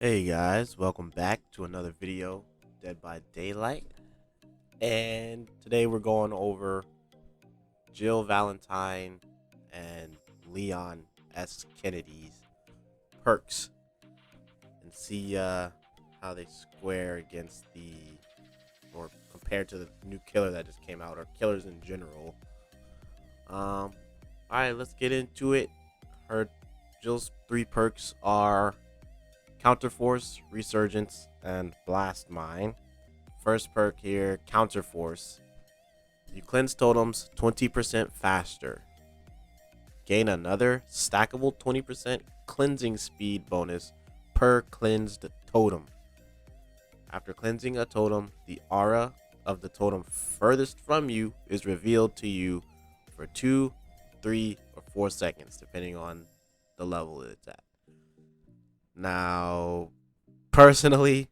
Hey guys, welcome back to another video, Dead by Daylight. And today we're going over Jill Valentine and Leon S. Kennedy's perks and see how they square against or compared to the new killer that just came out, or killers in general. Alright, let's get into it. Her Jill's three perks are Counterforce, Resurgence, and Blast Mine. First perk here, Counterforce. You cleanse totems 20% faster. Gain another stackable 20% cleansing speed bonus per cleansed totem. After cleansing a totem, the aura of the totem furthest from you is revealed to you for 2, 3, or 4 seconds, depending on the level it's at. Now, personally,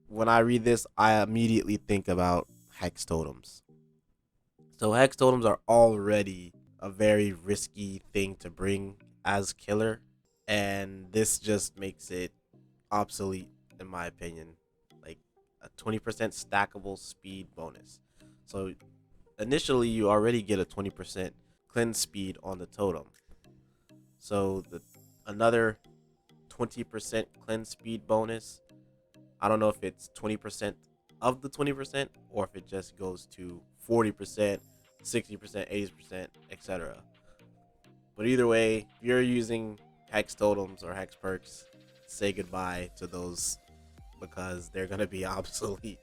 when I read this, I immediately think about hex totems. So hex totems are already a very risky thing to bring as killer, and this just makes it obsolete in my opinion. Like a 20% stackable speed bonus. So initially you already get a 20% cleanse speed on the totem. So another 20% cleanse speed bonus. I don't know if it's 20% of the 20% or if it just goes to 40%, 60%, 80%, etc. But either way, if you're using hex totems or hex perks, say goodbye to those because they're gonna be obsolete.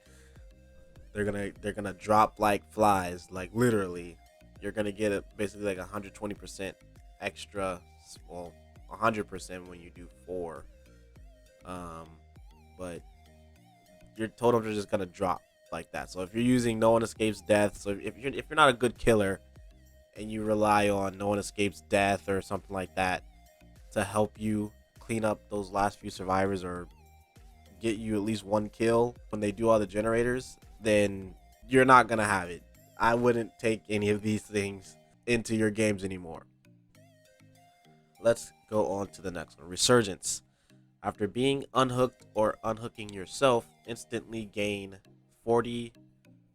They're gonna drop like flies, like literally. You're gonna get it basically like 120% extra, well, 100% when you do 4. But your totems are just gonna drop like that. So if you're using No One Escapes Death, so if you're not a good killer and you rely on No One Escapes Death or something like that to help you clean up those last few survivors or get you at least one kill when they do all the generators, then you're not gonna have it. I wouldn't take any of these things into your games anymore. Let's go on to the next one. Resurgence. After being unhooked or unhooking yourself, instantly gain 40,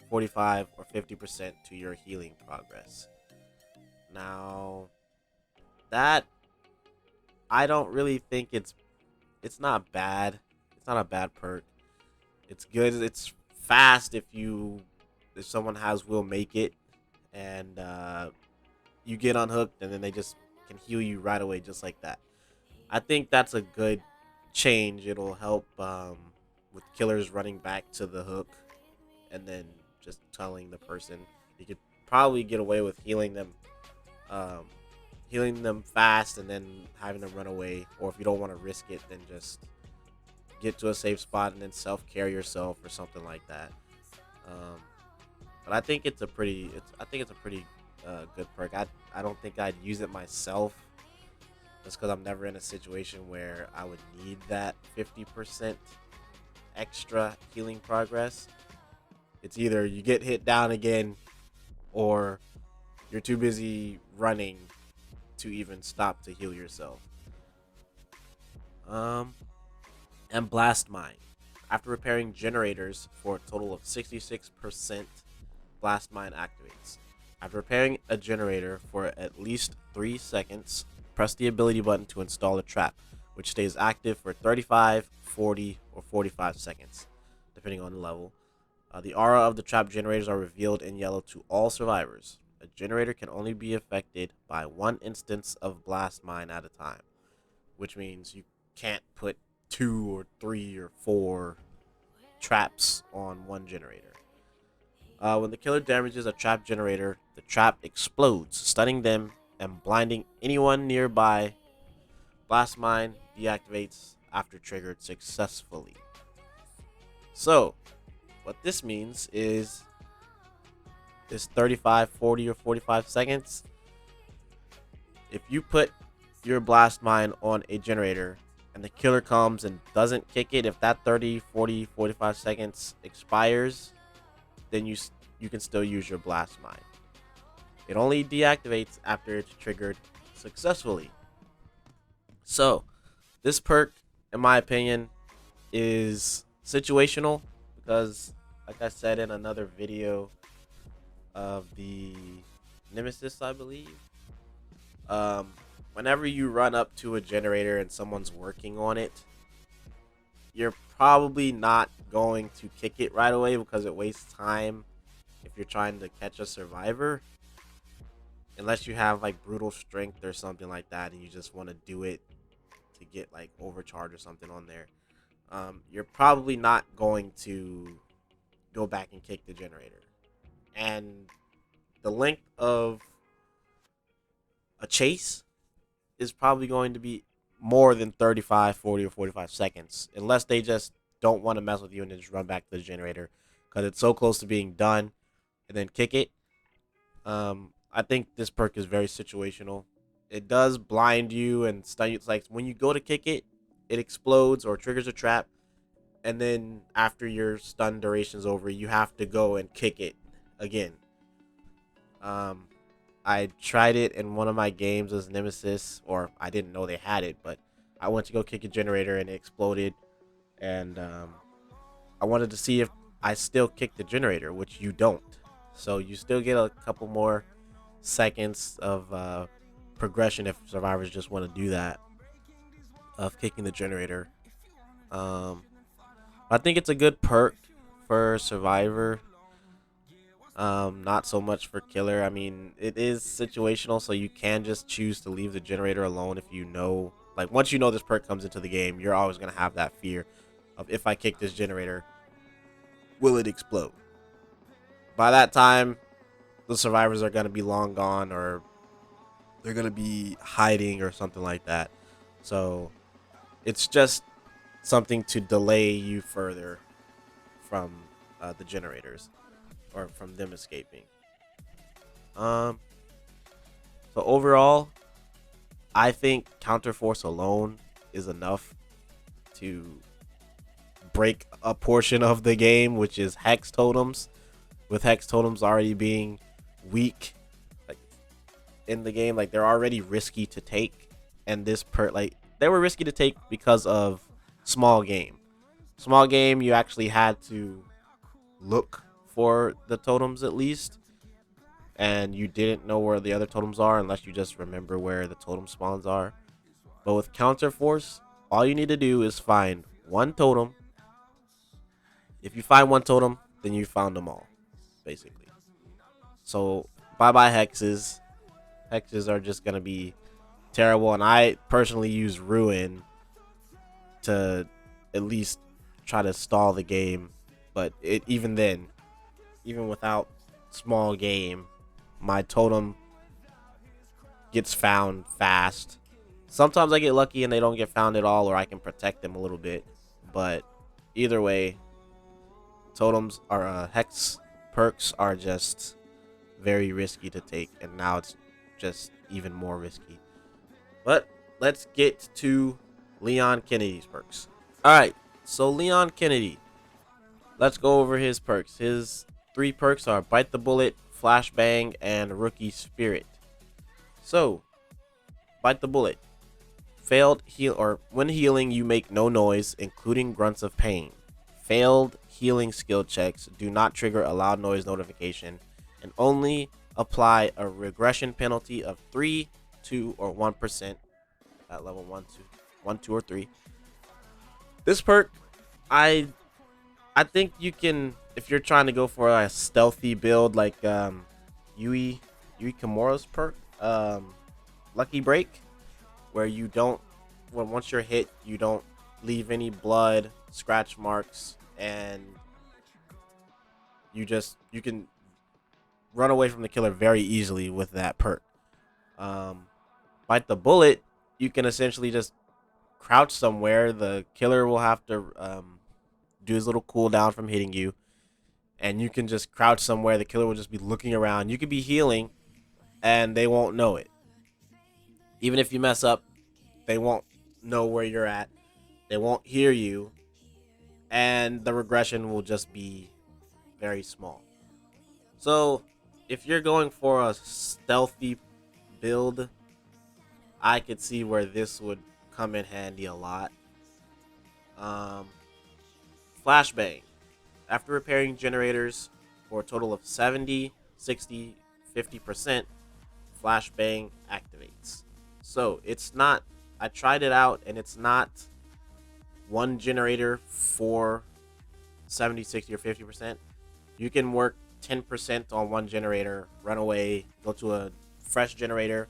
45, or 50% to your healing progress. Now, that I don't really think it's not bad. It's not a bad perk. It's good. It's fast if someone has will make it, and you get unhooked, and then they just can heal you right away, just like that. I think that's a good change. It'll help with killers running back to the hook and then just telling the person. You could probably get away with um, healing them fast and then having them run away. Or if you don't want to risk it, then just get to a safe spot and then self-care yourself or something like that. Um, but I think it's a pretty good perk. I don't think I'd use it myself, just because I'm never in a situation where I would need that 50% extra healing progress. It's either you get hit down again or you're too busy running to even stop to heal yourself. Um, and Blast Mine. After repairing generators for a total of 66%, Blast Mine activates. After repairing a generator for at least 3 seconds, press the ability button to install a trap, which stays active for 35, 40, or 45 seconds, depending on the level. The aura of the trap generators are revealed in yellow to all survivors. A generator can only be affected by one instance of Blast Mine at a time, which means you can't put 2 or 3 or 4 traps on one generator. When the killer damages a trap generator, the trap explodes, stunning them and blinding anyone nearby. Blast Mine deactivates after triggered successfully. So, what this means is this 35, 40, or 45 seconds. If you put your Blast Mine on a generator and the killer comes and doesn't kick it, if that 30, 40, 45 seconds expires, then you can still use your Blast Mine. It only deactivates after it's triggered successfully. So, this perk, in my opinion, is situational because, like I said in another video of the Nemesis, I believe, um, whenever you run up to a generator and someone's working on it, you're probably not going to kick it right away because it wastes time if you're trying to catch a survivor. Unless you have like brutal strength or something like that and you just want to do it to get like overcharge or something on there, you're probably not going to go back and kick the generator. And the length of a chase is probably going to be more than 35, 40, or 45 seconds, unless they just don't want to mess with you and then just run back to the generator because it's so close to being done and then kick it. I think this perk is very situational. It does blind you and stun you. It's like when you go to kick it, it explodes or triggers a trap, and then after your stun duration's over, you have to go and kick it again. Um, I tried it in one of my games as Nemesis, or I didn't know they had it, but I went to go kick a generator and it exploded, and I wanted to see if I still kick the generator, which you don't. So you still get a couple more seconds of progression if survivors just want to do that, of kicking the generator. Um, I think it's a good perk for survivor. Not so much for killer. I mean, it is situational, so you can just choose to leave the generator alone if you know. Like once you know this perk comes into the game, you're always gonna have that fear of, if I kick this generator, will it explode? By that time, the survivors are gonna be long gone, or they're gonna be hiding or something like that. So it's just something to delay you further from the generators, or from them escaping. Um, so overall, I think Counterforce alone is enough to break a portion of the game, which is Hex Totems. With Hex Totems already being weak, like in the game, like they're already risky to take, and this perk, like they were risky to take because of small game. Small game, you actually had to look for the totems at least, and you didn't know where the other totems are unless you just remember where the totem spawns are. But with Counter Force, all you need to do is find one totem. If you find one totem, then you found them all, basically. So bye hexes. Hexes are just gonna be terrible, and I personally use Ruin to at least try to stall the game. But even then, even without small game, my totem gets found fast. Sometimes I get lucky and they don't get found at all, or I can protect them a little bit. But either way, totems are hex perks are just very risky to take, and now it's just even more risky. But let's get to Leon Kennedy's perks. All right, so Leon Kennedy, let's go over his perks. His 3 perks are Bite the Bullet, Flashbang, and Rookie Spirit. So, Bite the Bullet. Failed heal, or when healing, you make no noise, including grunts of pain. Failed healing skill checks do not trigger a loud noise notification, and only apply a regression penalty of 3, 2, or 1% at level 1, 2, or 3. This perk, I think you can, if you're trying to go for a stealthy build like Yui Kimura's perk, Lucky Break, where you don't, when once you're hit, you don't leave any blood, scratch marks, and you can run away from the killer very easily with that perk. Bite the Bullet, you can essentially just crouch somewhere. The killer will have to do his little cooldown from hitting you, and you can just crouch somewhere. The killer will just be looking around. You could be healing, and they won't know it. Even if you mess up, they won't know where you're at. They won't hear you, and the regression will just be very small. So, if you're going for a stealthy build, I could see where this would come in handy a lot. Flashbang. After repairing generators for a total of 70, 60, 50%, Flashbang activates. So it's not, I tried it out and it's not one generator for 70, 60, or 50%. You can work 10% on one generator, run away, go to a fresh generator,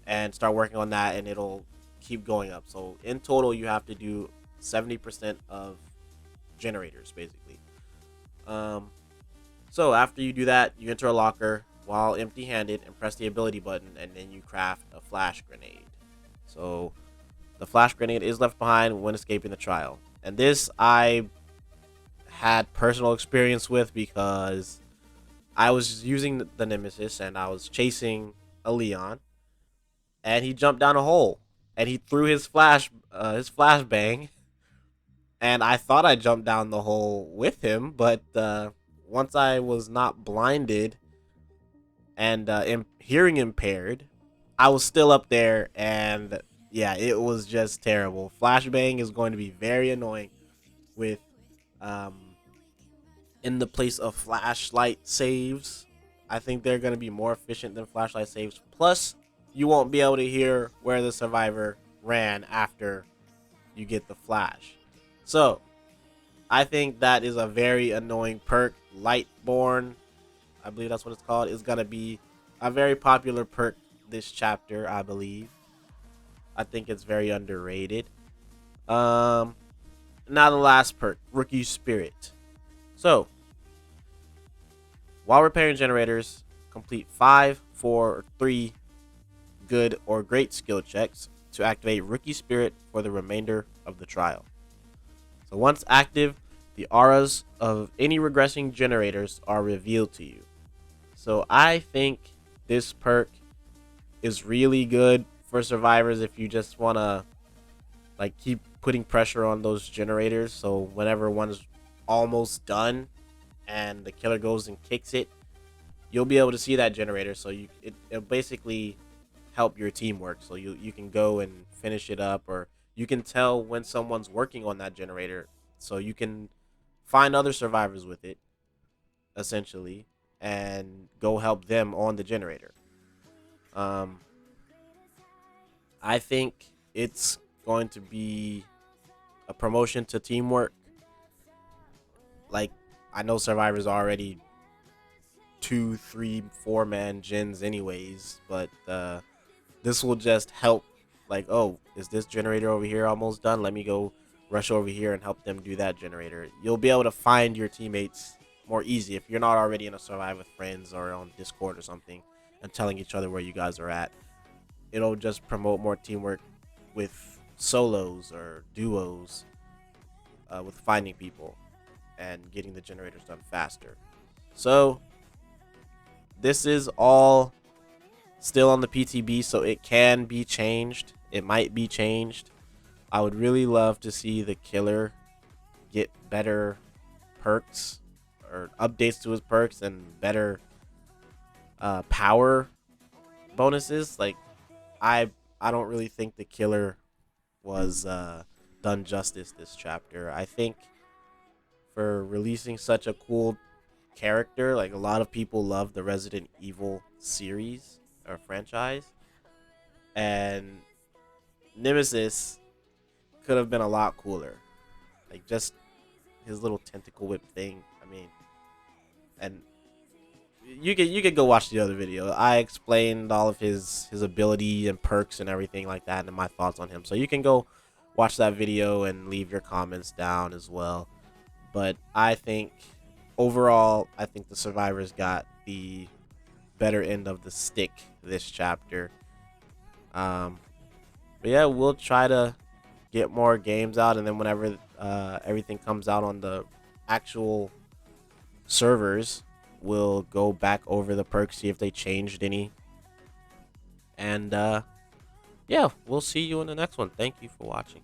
and start working on that, and it'll keep going up. So in total, you have to do 70% of generators, basically. So after you do that, you enter a locker while empty-handed and press the ability button, and then you craft a flash grenade. So the flash grenade is left behind when escaping the trial. And this I had personal experience with because I was using the Nemesis and I was chasing a Leon, and he jumped down a hole and he threw his flashbang, and I thought I jumped down the hole with him, but once I was not blinded and hearing impaired, I was still up there, and yeah, it was just terrible. Flashbang is going to be very annoying with um, in the place of flashlight saves. I think they're going to be more efficient than flashlight saves. Plus, you won't be able to hear where the survivor ran after you get the flash. So, I think that is a very annoying perk. Lightborn, I believe that's what it's called, is going to be a very popular perk this chapter, I believe. I think it's very underrated. Now the last perk, Rookie Spirit. So, while repairing generators, complete 5, 4, or 3 good or great skill checks to activate Rookie Spirit for the remainder of the trial. So once active, the auras of any regressing generators are revealed to you. So I think this perk is really good for survivors if you just want to like keep putting pressure on those generators. So whenever one is almost done and the killer goes and kicks it, you'll be able to see that generator. So it'll basically help your teamwork. So you can go and finish it up, or you can tell when someone's working on that generator, so you can find other survivors with it essentially and go help them on the generator. I think it's going to be a promotion to teamwork. Like, I know survivors are already 2, 3, 4-man gens anyways, but this will just help. Like, oh, is this generator over here almost done? Let me go rush over here and help them do that generator. You'll be able to find your teammates more easy if you're not already in a Survive with Friends or on Discord or something and telling each other where you guys are at. It'll just promote more teamwork with solos or duos, with finding people and getting the generators done faster. So this is all still on the PTB, so it can be changed. It might be changed. I would really love to see the killer get better perks or updates to his perks and better power bonuses. Like, I don't really think the killer was done justice this chapter. I think for releasing such a cool character, like, a lot of people love the Resident Evil series or franchise, and Nemesis could have been a lot cooler. Like, just his little tentacle whip thing. I mean, and you could go watch the other video. I explained all of his ability and perks and everything like that and my thoughts on him. So you can go watch that video and leave your comments down as well. But I think overall, I think the survivors got the better end of the stick this chapter. But yeah, we'll try to get more games out, and then whenever everything comes out on the actual servers, we'll go back over the perks, see if they changed any. And yeah, we'll see you in the next one. Thank you for watching.